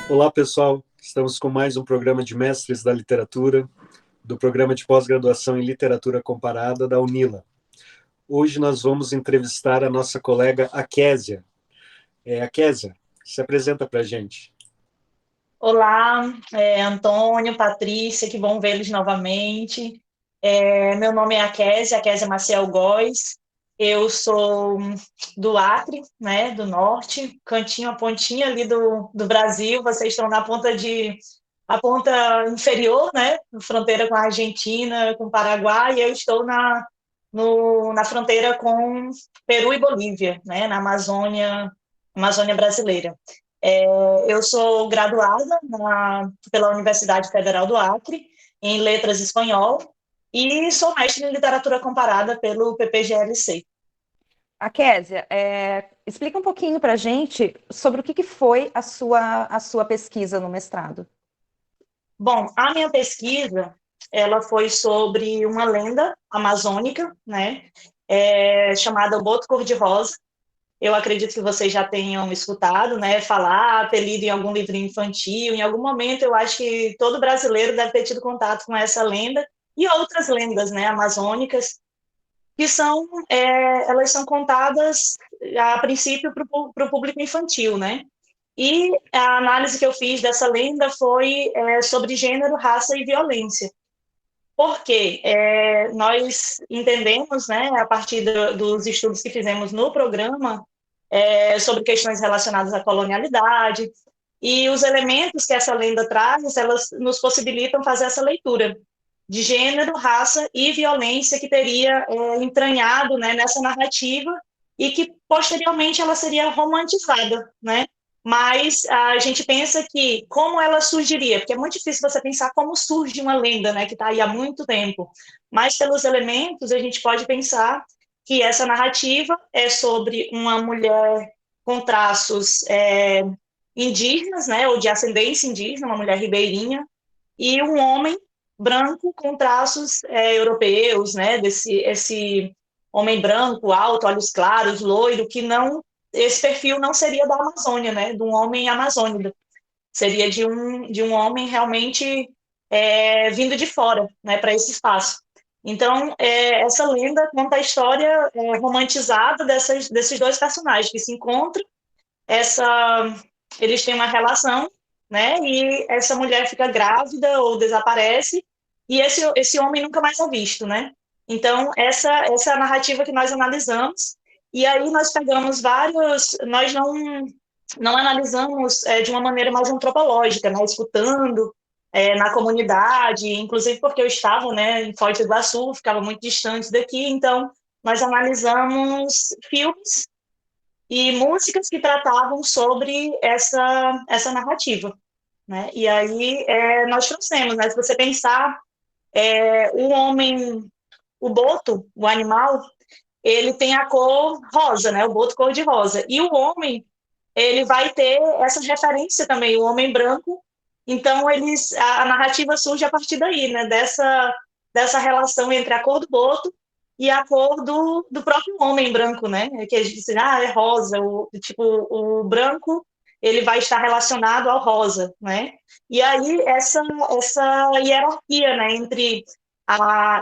Olá, pessoal. Estamos com mais um programa de Mestres da Literatura, do programa de pós-graduação em Literatura Comparada da UNILA. Hoje nós vamos entrevistar a nossa colega Akésia. Akésia, se apresenta para a gente. Olá, Antônio, Patrícia, que bom vê-los novamente. Meu nome é Akésia Maciel Góes. Eu sou do Acre, né, do norte, cantinho, a pontinha ali do Brasil. Vocês estão a ponta inferior, né, fronteira com a Argentina, com o Paraguai, e eu estou na fronteira com Peru e Bolívia, né, na Amazônia brasileira. É, eu sou graduada pela Universidade Federal do Acre, em Letras Espanhol, e sou mestre em Literatura Comparada pelo PPGLC. A Késia, explica um pouquinho para a gente sobre o que foi a sua pesquisa no mestrado. Bom, a minha pesquisa, ela foi sobre uma lenda amazônica, né, chamada O Boto Cor-de-Rosa. Eu acredito que vocês já tenham escutado, né, falar, ter lido em algum livrinho infantil. Em algum momento, eu acho que todo brasileiro deve ter tido contato com essa lenda e outras lendas, né, amazônicas, que elas são contadas a princípio para o público infantil, né? E a análise que eu fiz dessa lenda foi sobre gênero, raça e violência. Porque nós entendemos, né, a partir dos estudos que fizemos no programa, sobre questões relacionadas à colonialidade, e os elementos que essa lenda traz, elas nos possibilitam fazer essa leitura de gênero, raça e violência que teria entranhado, né, nessa narrativa e que posteriormente ela seria romantizada, né? Mas a gente pensa que como ela surgiria, porque é muito difícil você pensar como surge uma lenda, né, que está aí há muito tempo. Mas pelos elementos a gente pode pensar que essa narrativa é sobre uma mulher com traços indígenas, né, ou de ascendência indígena, uma mulher ribeirinha, e um homem branco com traços europeus, né, esse homem branco, alto, olhos claros, loiro, que não, esse perfil não seria da Amazônia, né, de um homem amazônico, seria de um homem realmente vindo de fora, né, para esse espaço. Então, essa lenda conta a história romantizada desses dois personagens que se encontram, essa, eles têm uma relação, né? E essa mulher fica grávida ou desaparece e esse homem nunca mais é visto, né? Então essa é a narrativa que nós analisamos e aí nós pegamos nós não analisamos de uma maneira mais antropológica, né? Escutando na comunidade, inclusive porque eu estava, né, em Foz do Iguaçu, ficava muito distante daqui, então nós analisamos filmes e músicas que tratavam sobre essa narrativa, né? E aí nós trouxemos, né? Se você pensar, o homem, o boto, o animal, ele tem a cor rosa, né? O boto cor de rosa. E o homem, ele vai ter essa referência também, o homem branco. Então a narrativa surge a partir daí, né? Dessa relação entre a cor do boto e a cor do próprio homem branco, né? Que a gente diz, é rosa, tipo, o branco ele vai estar relacionado ao rosa, né? E aí essa hierarquia, né,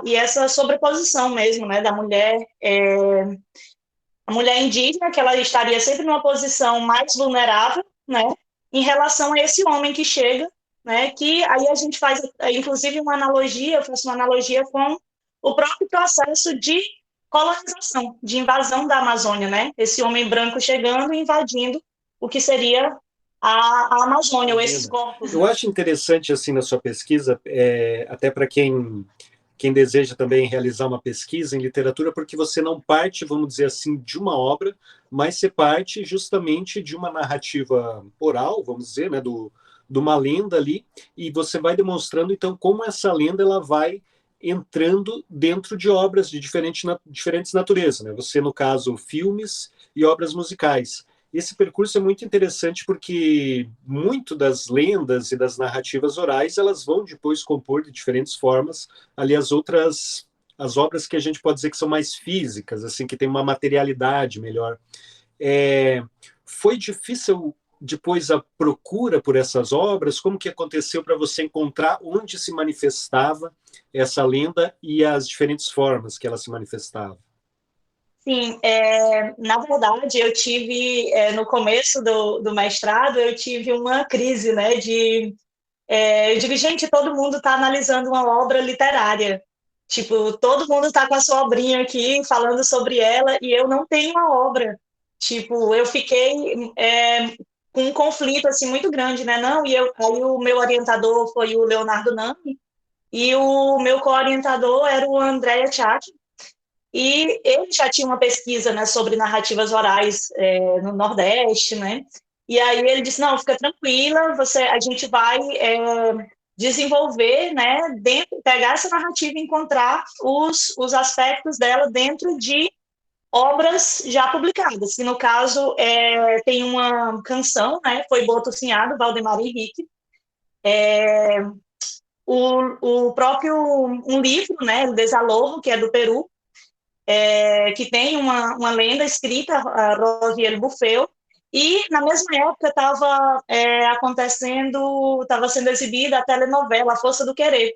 e essa sobreposição mesmo, né, da mulher, a mulher indígena, que ela estaria sempre numa posição mais vulnerável, né, em relação a esse homem que chega, né, que aí a gente faz, inclusive, eu faço uma analogia com o próprio processo de colonização, de invasão da Amazônia, né, esse homem branco chegando e invadindo o que seria a Amazônia, ou esses Imagina. corpos, Eu né. acho interessante, assim, na sua pesquisa, até para quem deseja também realizar uma pesquisa em literatura, porque você não parte, vamos dizer assim, de uma obra, mas você parte justamente de uma narrativa oral, vamos dizer, né, de uma lenda ali, e você vai demonstrando, então, como essa lenda ela vai entrando dentro de obras de diferentes naturezas, né? Você, no caso, filmes e obras musicais. Esse percurso é muito interessante porque muito das lendas e das narrativas orais elas vão depois compor de diferentes formas ali as obras que a gente pode dizer que são mais físicas, assim que tem uma materialidade melhor. É, foi difícil depois a procura por essas obras? Como que aconteceu para você encontrar onde se manifestava essa lenda e as diferentes formas que ela se manifestava? Sim, na verdade, eu tive, no começo do mestrado, eu tive uma crise, né, eu digo, gente, todo mundo está analisando uma obra literária, tipo, todo mundo está com a sua obrinha aqui, falando sobre ela, e eu não tenho uma obra, tipo, eu fiquei com um conflito, assim, muito grande, né, não, aí o meu orientador foi o Leonardo Nami, e o meu co-orientador era o Andrea Tchak, e ele já tinha uma pesquisa, né, sobre narrativas orais no Nordeste, né? E aí ele disse, não, fica tranquila, a gente vai desenvolver, né, pegar essa narrativa e encontrar os aspectos dela dentro de obras já publicadas. Que no caso tem uma canção, né, foi Boto Sinhado, Valdemar Henrique, o próprio um livro, né, El Desalojo, que é do Peru, que tem uma lenda escrita, Rosiel Buffet, e na mesma época estava estava sendo exibida a telenovela A Força do Querer.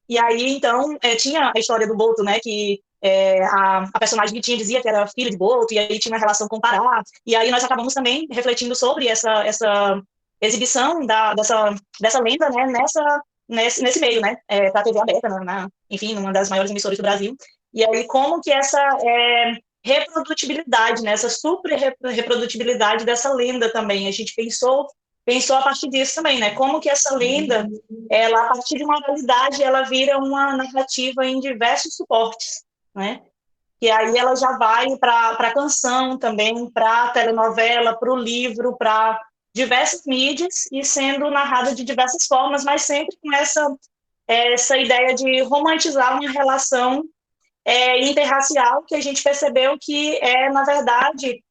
E aí, então, tinha a história do Boto, né, que a personagem que tinha dizia que era filho de Boto, e aí tinha uma relação com Pará, e aí nós acabamos também refletindo sobre essa exibição dessa lenda, né, nesse meio, né, para a TV aberta, enfim, numa das maiores emissoras do Brasil. E aí, como que essa reprodutibilidade, né, essa super reprodutibilidade dessa lenda também, a gente pensou a partir disso também, né, como que essa lenda, ela, a partir de uma oralidade, ela vira uma narrativa em diversos suportes, né, e aí ela já vai para a canção também, para a telenovela, para o livro, para diversas mídias, e sendo narrada de diversas formas, mas sempre com essa ideia de romantizar uma relação interracial, que a gente percebeu que na verdade,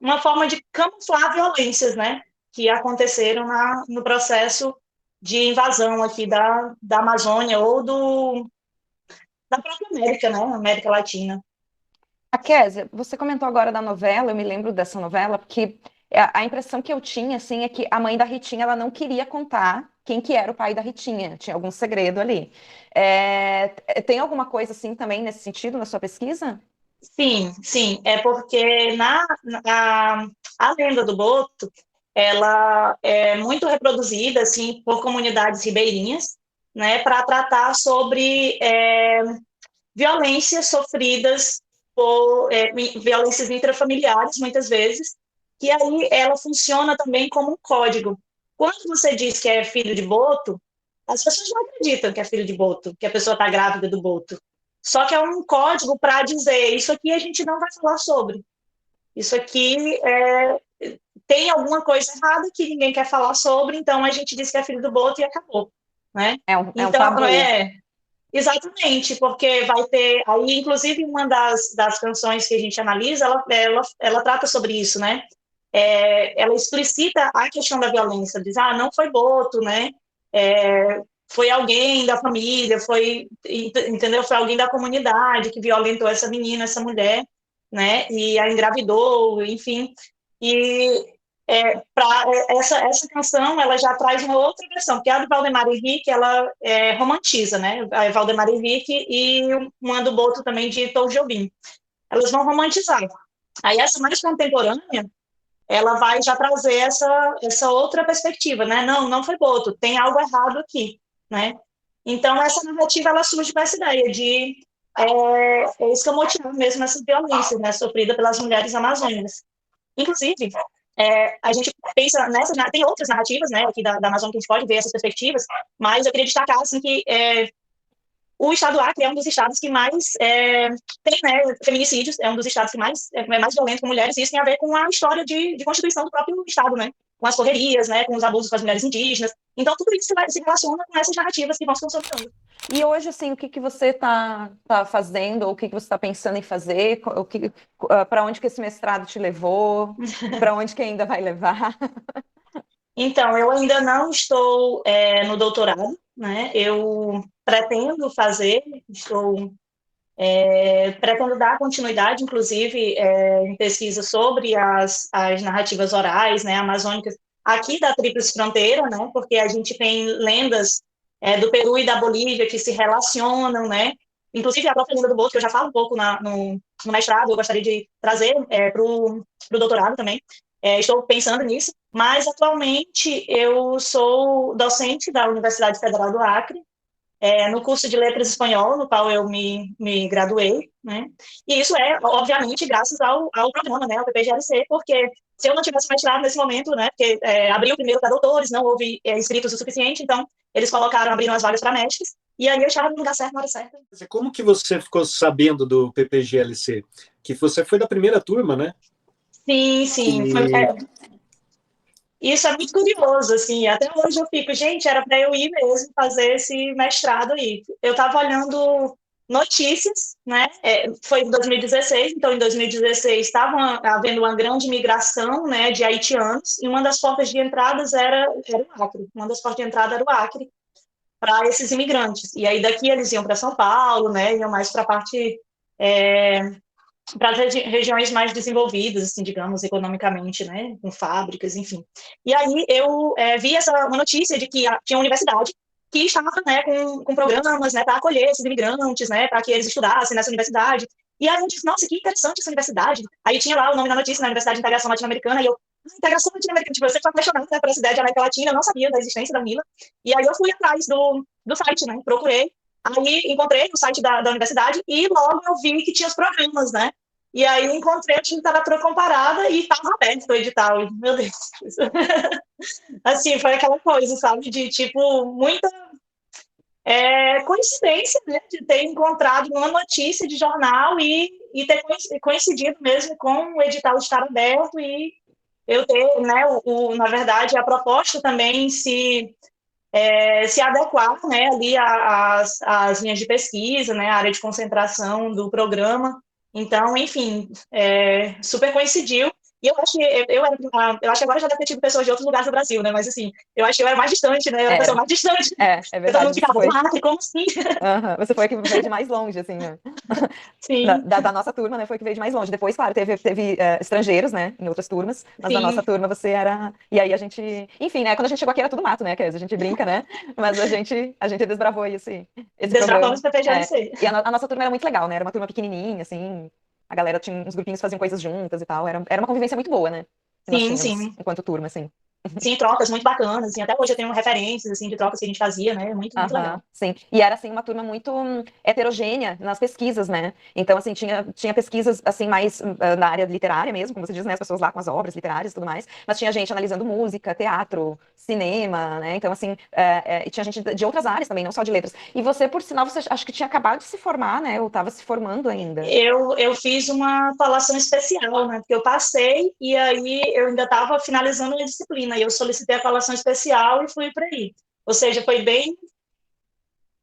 uma forma de camuflar violências, né, que aconteceram no processo de invasão aqui da Amazônia ou da própria América, né, América Latina. A Kézia, você comentou agora da novela, eu me lembro dessa novela, porque a impressão que eu tinha, assim, é que a mãe da Ritinha, ela não queria contar quem que era o pai da Ritinha, tinha algum segredo ali. Tem alguma coisa, assim, também nesse sentido, na sua pesquisa? Sim, sim, é porque a lenda do Boto, ela é muito reproduzida, assim, por comunidades ribeirinhas, né, para tratar sobre violências sofridas violências intrafamiliares, muitas vezes, que aí ela funciona também como um código. Quando você diz que é filho de Boto, as pessoas não acreditam que é filho de Boto, que a pessoa está grávida do Boto. Só que é um código para dizer, isso aqui a gente não vai falar sobre. Isso aqui tem alguma coisa errada que ninguém quer falar sobre, então a gente diz que é filho do Boto e acabou. Né? É um Então, tabu. exatamente, porque vai ter, aí inclusive uma das canções que a gente analisa, ela trata sobre isso, né? Ela explicita a questão da violência, diz, não foi Boto, né? Foi alguém da família, entendeu? Foi alguém da comunidade que violentou essa menina, essa mulher, né? E a engravidou, enfim. E essa canção, ela já traz uma outra versão, porque a do Valdemar Henrique, ela romantiza, né? A Valdemar Henrique e uma do Boto também, de Tom Jobim. Elas vão romantizar. Aí essa mais contemporânea, ela vai já trazer essa outra perspectiva, né? Não foi Boto, tem algo errado aqui, né? Então, essa narrativa, ela surge com essa ideia de escamotear mesmo essa violência, né, sofrida pelas mulheres amazônicas. Inclusive, a gente pensa tem outras narrativas, né, aqui da Amazônia que a gente pode ver essas perspectivas, mas eu queria destacar, assim, que o estado do Acre é um dos estados que mais tem, né, feminicídios, é um dos estados que mais violento com mulheres, e isso tem a ver com a história de constituição do próprio estado, né, com as correrias, né, com os abusos com as mulheres indígenas. Então, tudo isso se relaciona com essas narrativas que vão se consolidando. E hoje, assim, o que você está fazendo, ou o que você está pensando em fazer? Para onde que esse mestrado te levou? Para onde que ainda vai levar? Então, eu ainda não estou no doutorado, né? Eu pretendo fazer, estou Pretendo dar continuidade, inclusive, em pesquisa sobre as narrativas orais, né, amazônicas, aqui da Tríplice Fronteira, né, porque a gente tem lendas do Peru e da Bolívia que se relacionam, né, inclusive a própria lenda do Boto, que eu já falo um pouco no mestrado, eu gostaria de trazer para o doutorado também. Estou pensando nisso, mas atualmente eu sou docente da Universidade Federal do Acre, no curso de Letras Espanhol, no qual eu me graduei, né? E isso obviamente, graças ao programa, né, ao PPGLC, porque se eu não tivesse mestrado nesse momento, né, porque abriu primeiro para doutores, não houve inscritos o suficiente, então eles abriram as vagas para mestres, e aí eu estava no lugar certo, na hora certa. Como que você ficou sabendo do PPGLC? Que você foi da primeira turma, né? Sim, sim. Isso é muito curioso, assim, até hoje eu fico, gente, era para eu ir mesmo fazer esse mestrado aí. Eu estava olhando notícias, né, foi em 2016, então em 2016 estava havendo uma grande migração, né, de haitianos, e uma das portas de entradas era o Acre, uma das portas de entrada era o Acre, para esses imigrantes, e aí daqui eles iam para São Paulo, né, iam mais para a parte... para as regiões mais desenvolvidas, assim, digamos, economicamente, né, com fábricas, enfim. E aí eu vi uma notícia de que tinha uma universidade que estava, né, com programas, né, para acolher esses imigrantes, né, para que eles estudassem nessa universidade. E aí eu disse, nossa, que interessante essa universidade. Aí tinha lá o nome da notícia, na Universidade de Integração Latino-Americana, e eu, Integração Latino-Americana, tipo, eu sempre fui apaixonada, né, por essa ideia de América Latina, eu não sabia da existência da UNILA. E aí eu fui atrás do site, né, procurei. Aí encontrei o site da universidade e logo eu vi que tinha os programas, né? E aí eu encontrei a literatura comparada e estava aberto o edital. Meu Deus. Assim, foi aquela coisa, sabe? De, tipo, muita coincidência, né? De ter encontrado uma notícia de jornal e ter coincidido mesmo com o edital estar aberto e eu ter, né? Na verdade, a proposta também se adequar, né, ali às linhas de pesquisa, né, a área de concentração do programa. Então, enfim, super coincidiu. E eu acho que eu acho que agora já deve ter tido pessoas de outros lugares do Brasil, né? Mas assim, eu acho que eu era mais distante, né? Eu era a pessoa mais distante. É Todo mundo verdade. ficava, como assim? Você foi a que veio de mais longe, assim, né? Sim, Da nossa turma, né, foi que veio de mais longe. Depois, claro, teve estrangeiros, né, em outras turmas, mas da nossa sim. turma você era... E aí a gente... Enfim, né, quando a gente chegou aqui era tudo mato, né, Kézia? A gente brinca, né? Mas a gente desbravou esse Desbravamos problema. o PPGLC. E a nossa turma era muito legal, né? Era uma turma pequenininha, assim, a galera tinha uns grupinhos que faziam coisas juntas e tal. Era uma convivência muito boa, né? Que nós Sim, tínhamos sim. enquanto turma, assim. Sim, trocas muito bacanas, assim, até hoje eu tenho referências, assim, de trocas que a gente fazia, né? Muito, muito Aham, legal. sim. E era, assim, uma turma muito heterogênea nas pesquisas, né? Então, assim, tinha pesquisas, assim, mais na área literária mesmo, como você diz, né? As pessoas lá com as obras literárias e tudo mais. Mas tinha gente analisando música, teatro, cinema, né? Então, assim, e tinha gente de outras áreas também, não só de letras. E você, por sinal, você acho que tinha acabado de se formar, né? Ou estava se formando ainda. Eu fiz uma colação especial, né? Porque eu passei e aí eu ainda estava finalizando a disciplina. E eu solicitei a colação especial e fui para aí. Ou seja,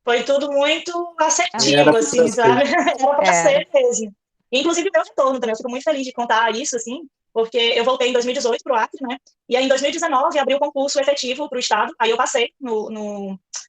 foi tudo muito Era assertivo, para assim, ser. sabe? Era para Era. ser mesmo. Inclusive, meu retorno também. Eu fico muito feliz de contar isso, assim, porque eu voltei em 2018 para o Acre, né? E aí, em 2019, abriu o concurso efetivo para o Estado. Aí eu passei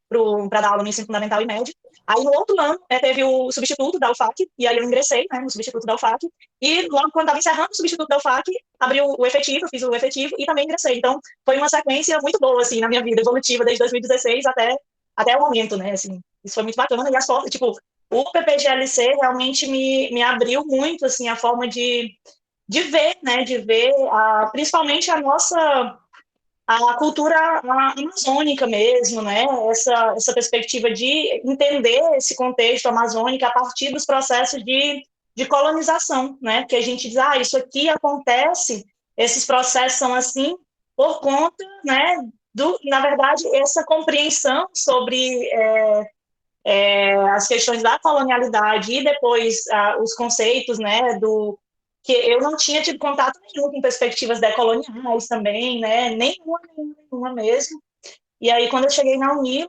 para dar aula no ensino fundamental e médio. Aí, no outro ano, teve o substituto da UFAC, e aí eu ingressei, né, no substituto da UFAC. E logo quando estava encerrando o substituto da UFAC, abriu o efetivo, fiz o efetivo e também ingressei. Então, foi uma sequência muito boa, assim, na minha vida evolutiva, desde 2016 até o momento, né, assim. Isso foi muito bacana. E as fotos, tipo, o PPGLC realmente me abriu muito, assim, a forma de ver, né, de ver principalmente a cultura amazônica mesmo, né, essa perspectiva de entender esse contexto amazônico a partir dos processos de colonização, né, que a gente diz, isso aqui acontece, esses processos são assim por conta, né, na verdade, essa compreensão sobre as questões da colonialidade e depois os conceitos, né, que eu não tinha tido contato nenhum com perspectivas decoloniais também, né, nenhuma mesmo. E aí, quando eu cheguei na UNILA,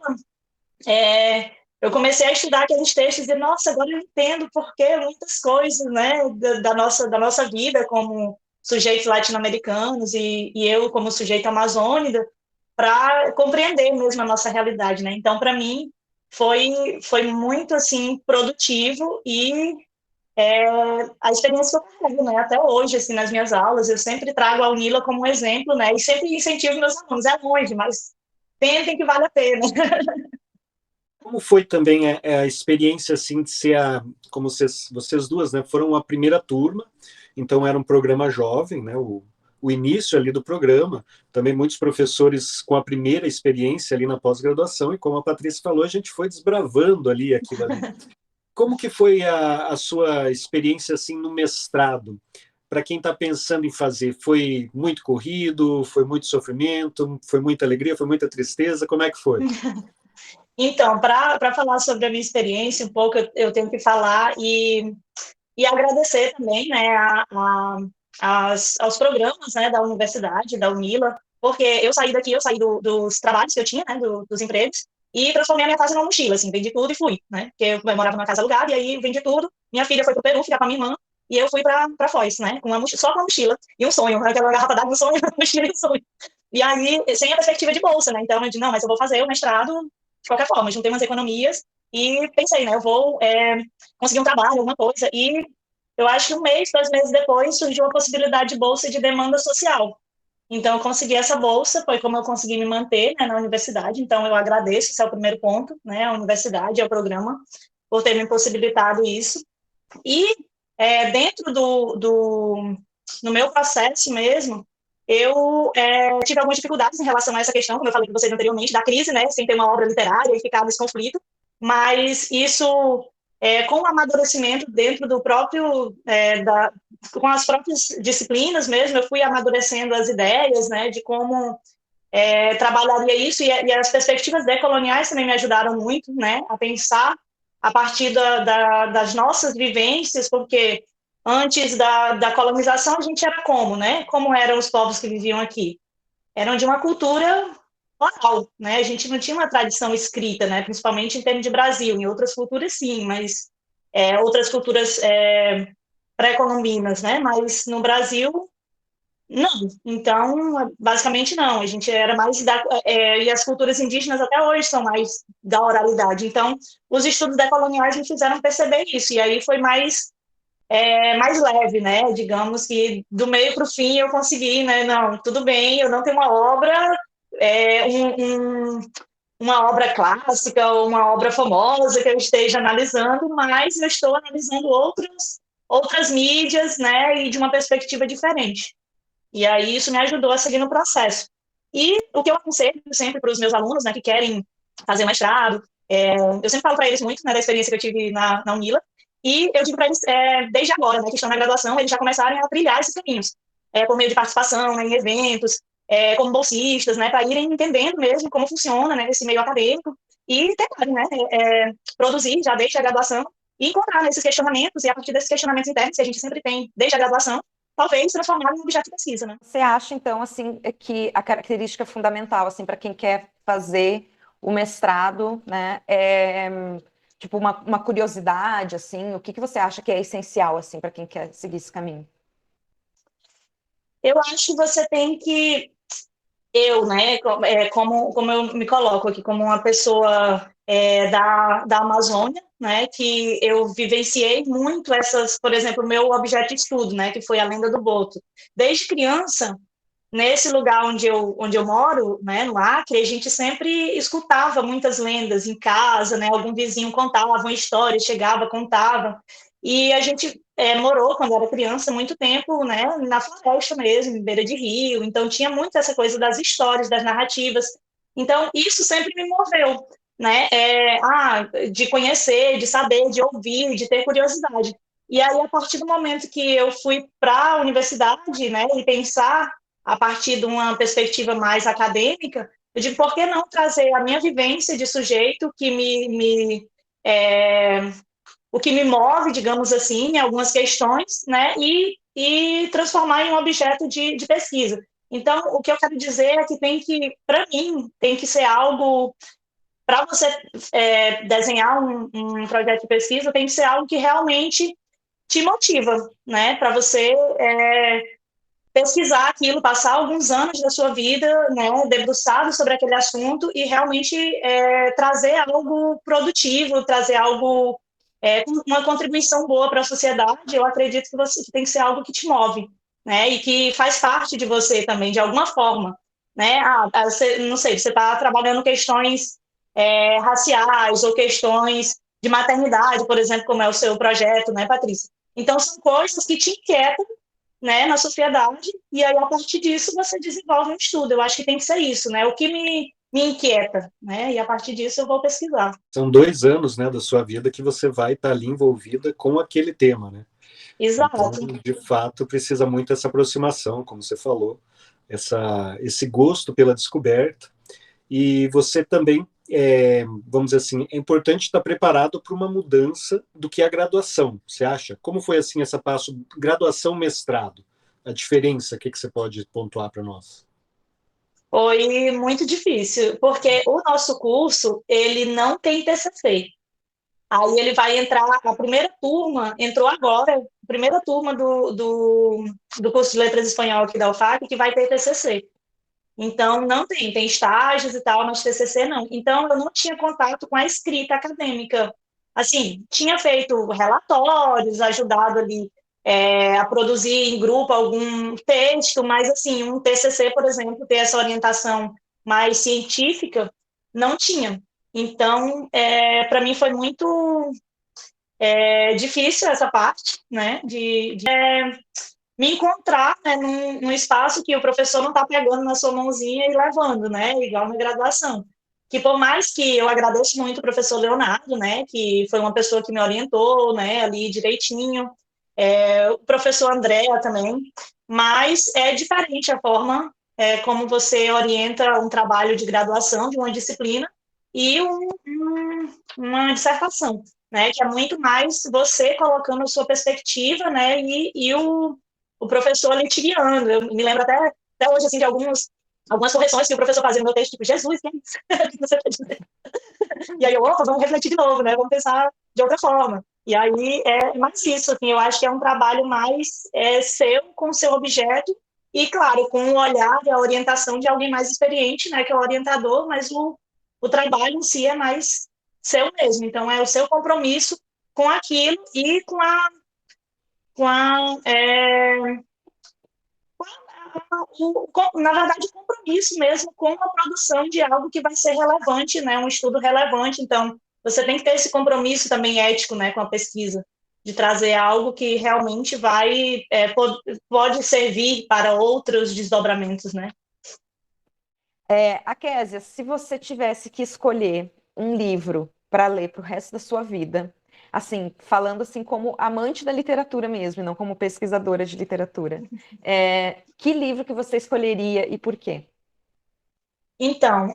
eu comecei a estudar aqueles textos e, nossa, agora eu entendo porque muitas coisas, né, da nossa vida como sujeitos latino-americanos e eu como sujeito amazônida, para compreender mesmo a nossa realidade, né? Então, para mim, foi muito, assim, produtivo e a experiência que eu carrego, né, até hoje, assim, nas minhas aulas, eu sempre trago a Unila como um exemplo, né, e sempre incentivo meus alunos, é longe, mas tentem que vale a pena. Como foi também a experiência assim de ser como vocês duas, né, foram a primeira turma, então era um programa jovem, né, o início ali do programa, também muitos professores com a primeira experiência ali na pós-graduação, e como a Patrícia falou, a gente foi desbravando ali aquilo ali. Como que foi a sua experiência assim no mestrado? Para quem está pensando em fazer, foi muito corrido, foi muito sofrimento, foi muita alegria, foi muita tristeza, como é que foi? Então, para falar sobre a minha experiência um pouco, eu tenho que falar e agradecer também, né, aos programas, né, da universidade, da Unila, porque eu saí daqui, eu saí dos trabalhos que eu tinha, né, dos empregos, e transformei a minha casa numa mochila, assim, vendi tudo e fui, né, porque eu morava numa casa alugada, e aí vendi tudo, minha filha foi pro Peru ficar com a minha irmã, e eu fui para Foz, né, com só com uma mochila e um sonho, aquela garrafa d'água, um sonho, uma mochila e um sonho. E aí, sem a perspectiva de bolsa, né, então eu disse, não, mas eu vou fazer o mestrado de qualquer forma, juntei umas economias, e pensei, né, eu vou conseguir um trabalho, alguma coisa, e eu acho que 1 mês, 2 meses depois, surgiu a possibilidade de bolsa de demanda social. Então, eu consegui essa bolsa, foi como eu consegui me manter, né, na universidade. Então, eu agradeço, esse é o primeiro ponto, né, a universidade, ao programa, por ter me possibilitado isso. E, dentro no meu processo mesmo, eu tive algumas dificuldades em relação a essa questão, como eu falei com vocês anteriormente, da crise, né, sem ter uma obra literária e ficar nesse conflito, mas isso, com o amadurecimento dentro do próprio, com as próprias disciplinas mesmo, eu fui amadurecendo as ideias, né, de como trabalharia isso, e as perspectivas decoloniais também me ajudaram muito, né, a pensar a partir das nossas vivências, porque antes da colonização a gente era como, né? Como eram os povos que viviam aqui? Eram de uma cultura oral, né? A gente não tinha uma tradição escrita, né? Principalmente em termos de Brasil, em outras culturas sim, mas outras culturas pré-colombinas, né? Mas no Brasil não, então, basicamente não. A gente era mais e as culturas indígenas até hoje são mais da oralidade. Então, os estudos decoloniais me fizeram perceber isso, e aí foi mais leve, né? Digamos que do meio para o fim eu consegui, né? Não, tudo bem, eu não tenho uma obra, é, um, um, uma obra clássica ou uma obra famosa que eu esteja analisando, mas eu estou analisando outras mídias, né? E de uma perspectiva diferente. E aí isso me ajudou a seguir no processo. E o que eu aconselho sempre para os meus alunos, né, que querem fazer mestrado, eu sempre falo para eles muito, né, da experiência que eu tive na Unila, e eu digo para eles, desde agora, né, que estão na graduação, eles já começarem a trilhar esses caminhos, por meio de participação, né, em eventos, como bolsistas, né, para irem entendendo mesmo como funciona, né, esse meio acadêmico, e tentarem, né, produzir já desde a graduação, e encontrar, né, esses questionamentos, e a partir desses questionamentos internos que a gente sempre tem desde a graduação, talvez transformar em um objeto de pesquisa, né? Você acha, então, assim, que a característica fundamental, assim, para quem quer fazer o mestrado, né, tipo uma curiosidade, assim, o que você acha que é essencial, assim, para quem quer seguir esse caminho? Eu acho que você tem que né, como eu me coloco aqui, como uma pessoa da Amazônia, né, que eu vivenciei muito por exemplo, o meu objeto de estudo, né, que foi a lenda do Boto. Desde criança, nesse lugar onde eu moro, né, no Acre, a gente sempre escutava muitas lendas em casa, né, algum vizinho contava uma história, chegava, contava, e a gente morou, quando era criança, muito tempo, né, na floresta mesmo, em beira de rio, então tinha muito essa coisa das histórias, das narrativas, então isso sempre me moveu, né, de conhecer, de saber, de ouvir, de ter curiosidade. E aí, a partir do momento que eu fui para a universidade, né, e pensar a partir de uma perspectiva mais acadêmica, eu digo, por que não trazer a minha vivência de sujeito que o que me move, digamos assim, em algumas questões, né, e transformar em um objeto de pesquisa. Então, o que eu quero dizer é que para mim, tem que ser algo, para você desenhar um projeto de pesquisa, tem que ser algo que realmente te motiva, né, para você pesquisar aquilo, passar alguns anos da sua vida, né, debruçado sobre aquele assunto e realmente trazer algo produtivo, trazer algo, uma contribuição boa para a sociedade. Eu acredito que tem que ser algo que te move, né, e que faz parte de você também, de alguma forma, né? Não sei, você está trabalhando questões raciais ou questões de maternidade, por exemplo, como é o seu projeto, né, Patrícia? Então, são coisas que te inquietam, né, na sociedade, e aí, a partir disso, você desenvolve um estudo. Eu acho que tem que ser isso, né? O que me inquieta, né? E a partir disso eu vou pesquisar. São 2 anos, né, da sua vida que você vai estar ali envolvida com aquele tema, né? Então, Exato. de fato, precisa muito essa aproximação, como você falou, esse gosto pela descoberta. E você também, vamos dizer assim, é importante estar preparado para uma mudança do que é a graduação, você acha? Como foi assim essa passo graduação-mestrado? A diferença, o que você pode pontuar para nós? Foi muito difícil, porque o nosso curso, ele não tem TCC. Aí ele vai entrar, a primeira turma entrou agora, a primeira turma do curso de Letras Espanhol aqui da UFAC, que vai ter TCC. Então, não tem estágios e tal, mas TCC não. Então, eu não tinha contato com a escrita acadêmica. Assim, tinha feito relatórios, ajudado ali a produzir em grupo algum texto, mas, assim, um TCC, por exemplo, ter essa orientação mais científica, não tinha. Então, para mim foi muito difícil essa parte, né, de me encontrar, né, num espaço que o professor não está pegando na sua mãozinha e levando, né, igual na graduação. Que por mais que eu agradeço muito o professor Leonardo, né, que foi uma pessoa que me orientou, né, ali direitinho, o professor Andréa também, mas é diferente a forma como você orienta um trabalho de graduação de uma disciplina e uma dissertação, né, que é muito mais você colocando a sua perspectiva, né, e o professor ali te guiando. Eu me lembro até hoje, assim, de algumas correções que o professor fazia no meu texto, tipo, Jesus, que é isso? O que você está dizendo? E aí eu, opa, vamos refletir de novo, né? Vamos pensar de outra forma. E aí é mais isso, assim, eu acho que é um trabalho mais seu, com o seu objeto, e, claro, com o olhar e a orientação de alguém mais experiente, né, que é o orientador, mas o trabalho em si é mais seu mesmo. Então, é o seu compromisso com aquilo e com a na verdade, o compromisso mesmo com a produção de algo que vai ser relevante, né, um estudo relevante. Então, você tem que ter esse compromisso também ético, né, com a pesquisa, de trazer algo que realmente vai, pode servir para outros desdobramentos, né? A Késia, se você tivesse que escolher um livro para ler para o resto da sua vida, assim, falando assim como amante da literatura mesmo, e não como pesquisadora de literatura, que livro que você escolheria e por quê? Então,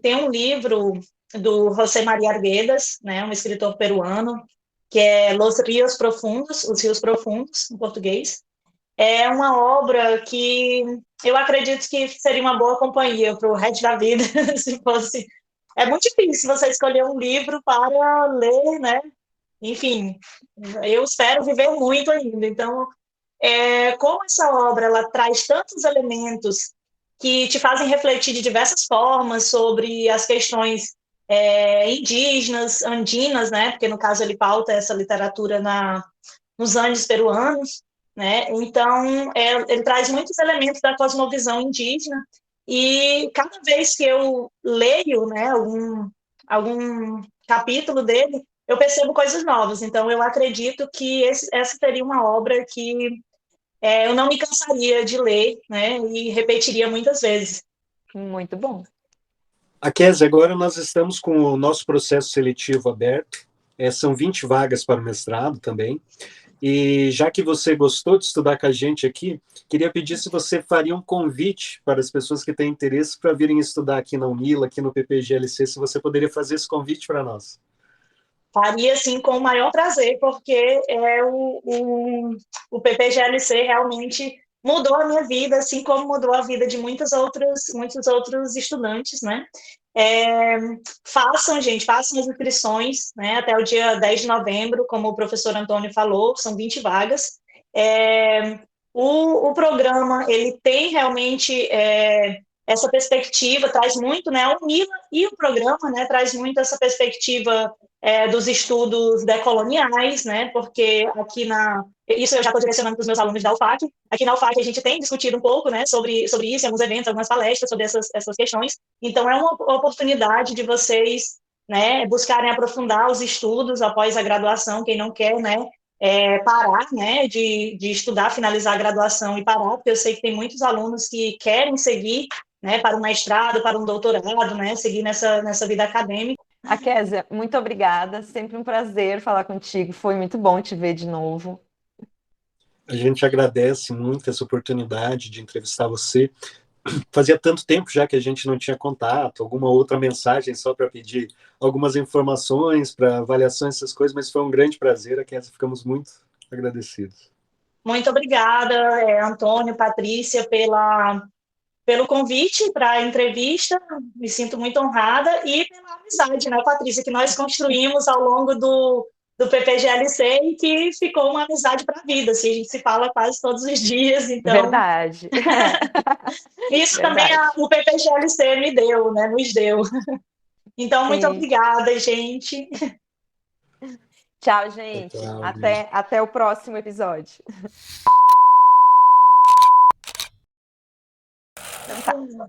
tem um livro do José María Arguedas, né, um escritor peruano, que é Los Ríos Profundos, Os Rios Profundos, em português. É uma obra que eu acredito que seria uma boa companhia para o resto da vida, se fosse. É muito difícil você escolher um livro para ler, né? Enfim, eu espero viver muito ainda. Então, como essa obra ela traz tantos elementos que te fazem refletir de diversas formas sobre as questões indígenas, andinas, né? Porque no caso ele pauta essa literatura nos Andes peruanos, né? Então ele traz muitos elementos da cosmovisão indígena e cada vez que eu leio, né, algum capítulo dele, eu percebo coisas novas. Então eu acredito que essa seria uma obra que eu não me cansaria de ler, né? E repetiria muitas vezes. Muito bom. A Kézia, agora nós estamos com o nosso processo seletivo aberto. São 20 vagas para o mestrado também. E já que você gostou de estudar com a gente aqui, queria pedir se você faria um convite para as pessoas que têm interesse para virem estudar aqui na UNILA, aqui no PPGLC, se você poderia fazer esse convite para nós. Faria, assim, com o maior prazer, porque o PPGLC realmente mudou a minha vida, assim como mudou a vida de muitos outros estudantes, né? Façam, gente, façam as inscrições, né, até o dia 10 de novembro, como o professor Antônio falou, são 20 vagas. O programa, ele tem realmente essa perspectiva, traz muito, né, o MILA e o programa, né, traz muito essa perspectiva dos estudos decoloniais, né, porque aqui isso eu já estou direcionando para os meus alunos da UFAC, aqui na UFAC a gente tem discutido um pouco, né, sobre isso, em alguns eventos, algumas palestras sobre essas questões, então é uma oportunidade de vocês, né, buscarem aprofundar os estudos após a graduação, quem não quer, né, parar, né, de estudar, finalizar a graduação e parar, porque eu sei que tem muitos alunos que querem seguir, né, para um mestrado, para um doutorado, né, seguir nessa vida acadêmica. A Kézia, muito obrigada, sempre um prazer falar contigo, foi muito bom te ver de novo. A gente agradece muito essa oportunidade de entrevistar você. Fazia tanto tempo já que a gente não tinha contato, alguma outra mensagem só para pedir algumas informações, para avaliações, essas coisas, mas foi um grande prazer, a Kézia, ficamos muito agradecidos. Muito obrigada, Antônio, Patrícia, pelo convite para a entrevista, me sinto muito honrada, e pela amizade, né, Patrícia, que nós construímos ao longo do PPGLC e que ficou uma amizade para a vida, assim, a gente se fala quase todos os dias, então... Verdade. Isso Verdade. também o PPGLC me deu, né, nos deu. Então, muito Sim. obrigada, gente. Tchau, gente. Tchau, até o próximo episódio.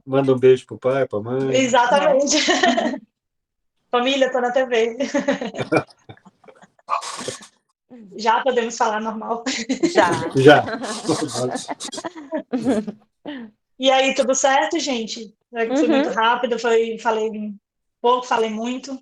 Manda um beijo pro pai, pra mãe. Exatamente. Família, tô na TV. Já podemos falar normal? Já. E aí, tudo certo, gente? Foi muito rápido, falei pouco, falei muito.